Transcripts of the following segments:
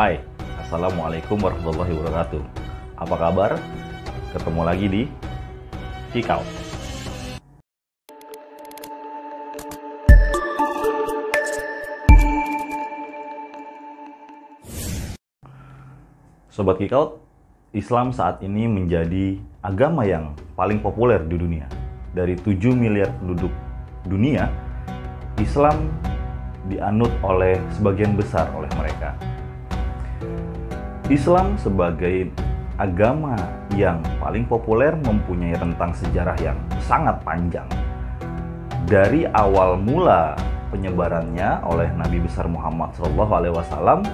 Hai, Assalamualaikum warahmatullahi wabarakatuh. Apa kabar? Ketemu lagi di Kickout. Sobat Kickout, Islam saat ini menjadi agama yang paling populer di dunia. Dari 7 miliar penduduk dunia, Islam dianut oleh sebagian besar oleh mereka. Islam sebagai agama yang paling populer mempunyai rentang sejarah yang sangat panjang. Dari awal mula penyebarannya oleh Nabi besar Muhammad SAW,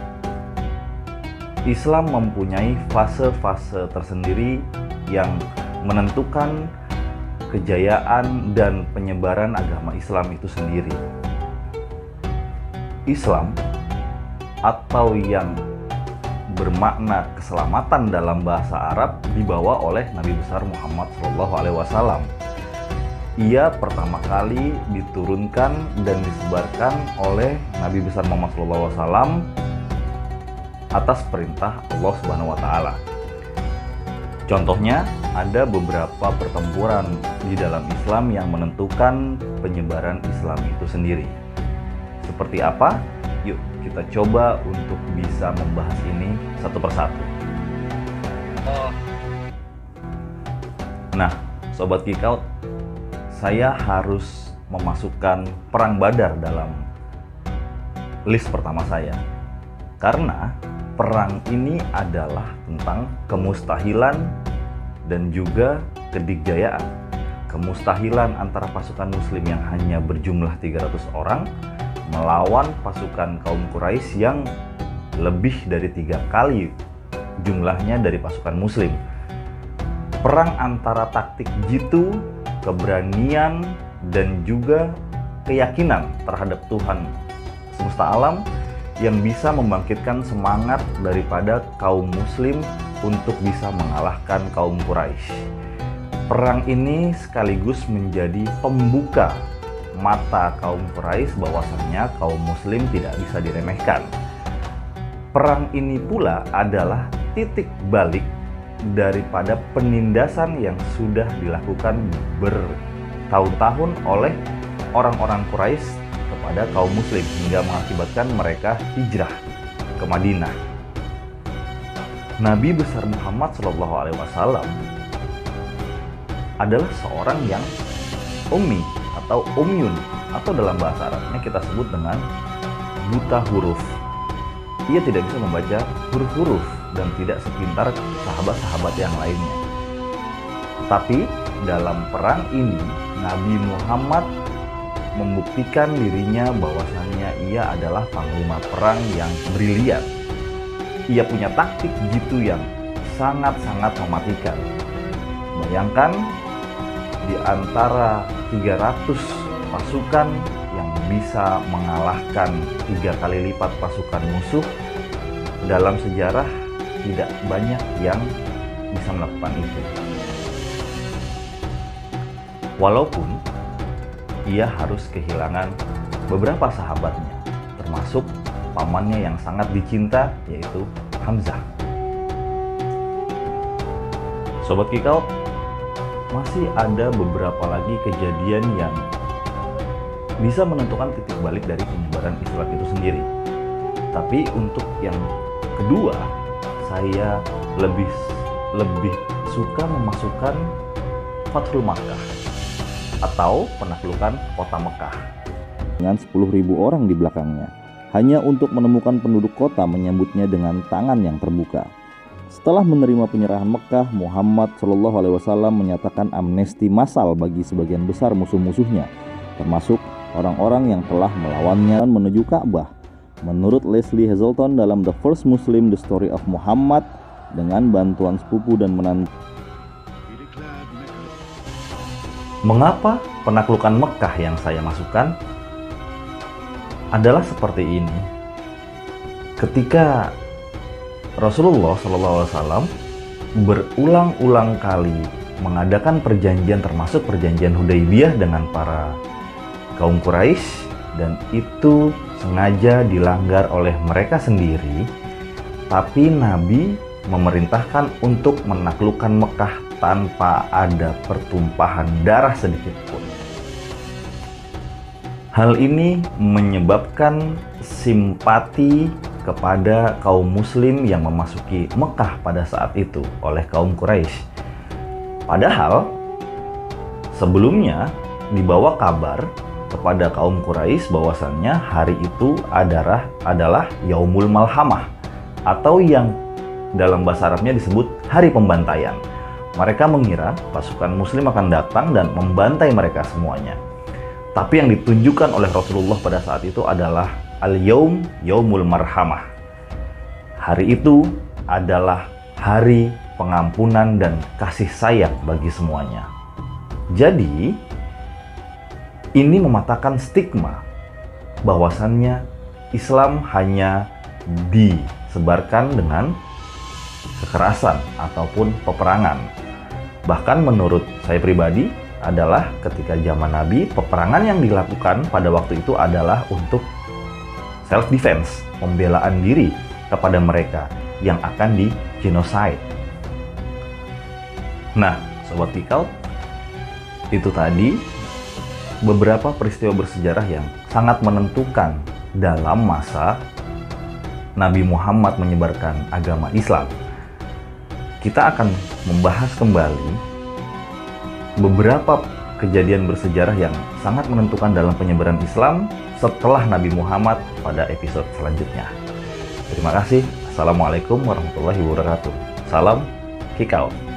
Islam mempunyai fase-fase tersendiri yang menentukan kejayaan dan penyebaran agama Islam itu sendiri. Islam atau yang bermakna keselamatan dalam bahasa Arab dibawa oleh Nabi besar Muhammad SAW. Ia pertama kali diturunkan dan disebarkan oleh Nabi besar Muhammad SAW atas perintah Allah Subhanahu wa Ta'ala. Contohnya, ada beberapa pertempuran di dalam Islam yang menentukan penyebaran Islam itu sendiri. Seperti apa? Yuk kita coba untuk bisa membahas ini satu persatu. Nah, Sobat Kickout, saya harus memasukkan Perang Badar dalam list pertama saya. Karena perang ini adalah tentang kemustahilan dan juga kedikjayaan. Kemustahilan antara pasukan muslim yang hanya berjumlah 300 orang melawan pasukan kaum Quraisy yang lebih dari 3 kali jumlahnya dari pasukan muslim. Perang antara taktik jitu, keberanian, dan juga keyakinan terhadap Tuhan semesta alam yang bisa membangkitkan semangat daripada kaum muslim untuk bisa mengalahkan kaum Quraisy. Perang ini sekaligus menjadi pembuka mata kaum Quraisy bahwasannya kaum muslim tidak bisa diremehkan. Perang ini pula adalah titik balik daripada penindasan yang sudah dilakukan bertahun-tahun oleh orang-orang Quraisy kepada kaum muslim hingga mengakibatkan mereka hijrah ke Madinah. Nabi besar Muhammad SAW adalah seorang yang ummi atau umyun, atau dalam bahasa Arabnya kita sebut dengan buta huruf. Ia tidak bisa membaca huruf-huruf dan tidak sepintar sahabat-sahabat yang lainnya. Tapi dalam perang ini Nabi Muhammad membuktikan dirinya bahwasannya ia adalah panglima perang yang brilian. Ia punya taktik jitu yang sangat-sangat mematikan. Bayangkan di antara 300 pasukan yang bisa mengalahkan 3 kali lipat pasukan musuh, dalam sejarah tidak banyak yang bisa melakukan itu. Walaupun ia harus kehilangan beberapa sahabatnya, termasuk pamannya yang sangat dicinta, yaitu Hamzah. Sobat Kickout, masih ada beberapa lagi kejadian yang bisa menentukan titik balik dari penyebaran Islam itu sendiri. Tapi untuk yang kedua, saya lebih suka memasukkan Fathul Makkah atau penaklukan kota Mekah dengan 10.000 orang di belakangnya, hanya untuk menemukan penduduk kota menyambutnya dengan tangan yang terbuka. Setelah menerima penyerahan Mekah, Muhammad SAW menyatakan amnesti massal bagi sebagian besar musuh-musuhnya, termasuk orang-orang yang telah melawannya dan menuju Ka'bah. Menurut Leslie Hazelton dalam The First Muslim, The Story of Muhammad, dengan bantuan sepupu dan menantu. Mengapa penaklukan Mekah yang saya masukkan adalah seperti ini? Ketika Rasulullah SAW berulang-ulang kali mengadakan perjanjian, termasuk perjanjian Hudaybiyah dengan para kaum Quraisy, dan itu sengaja dilanggar oleh mereka sendiri, tapi Nabi memerintahkan untuk menaklukkan Mekah tanpa ada pertumpahan darah sedikit pun. Hal ini menyebabkan simpati kepada kaum muslim yang memasuki Mekah pada saat itu oleh kaum Quraisy. Padahal sebelumnya dibawa kabar kepada kaum Quraisy bahwasannya hari itu adalah Yaumul Malhamah, atau yang dalam bahasa Arabnya disebut hari pembantaian. Mereka mengira pasukan muslim akan datang dan membantai mereka semuanya. Tapi yang ditunjukkan oleh Rasulullah pada saat itu adalah Al-Yaum Yaumul Marhamah. Hari itu adalah hari pengampunan dan kasih sayang bagi semuanya. Jadi, ini mematahkan stigma bahwasannya Islam hanya disebarkan dengan kekerasan ataupun peperangan. Bahkan menurut saya pribadi adalah ketika zaman Nabi, peperangan yang dilakukan pada waktu itu adalah untuk self-defense, pembelaan diri kepada mereka yang akan di-genocide. Nah, Sobat Kikout, itu tadi beberapa peristiwa bersejarah yang sangat menentukan dalam masa Nabi Muhammad menyebarkan agama Islam. Kita akan membahas kembali beberapa kejadian bersejarah yang sangat menentukan dalam penyebaran Islam setelah Nabi Muhammad pada episode selanjutnya. Terima kasih. Assalamualaikum warahmatullahi wabarakatuh. Salam Kikout.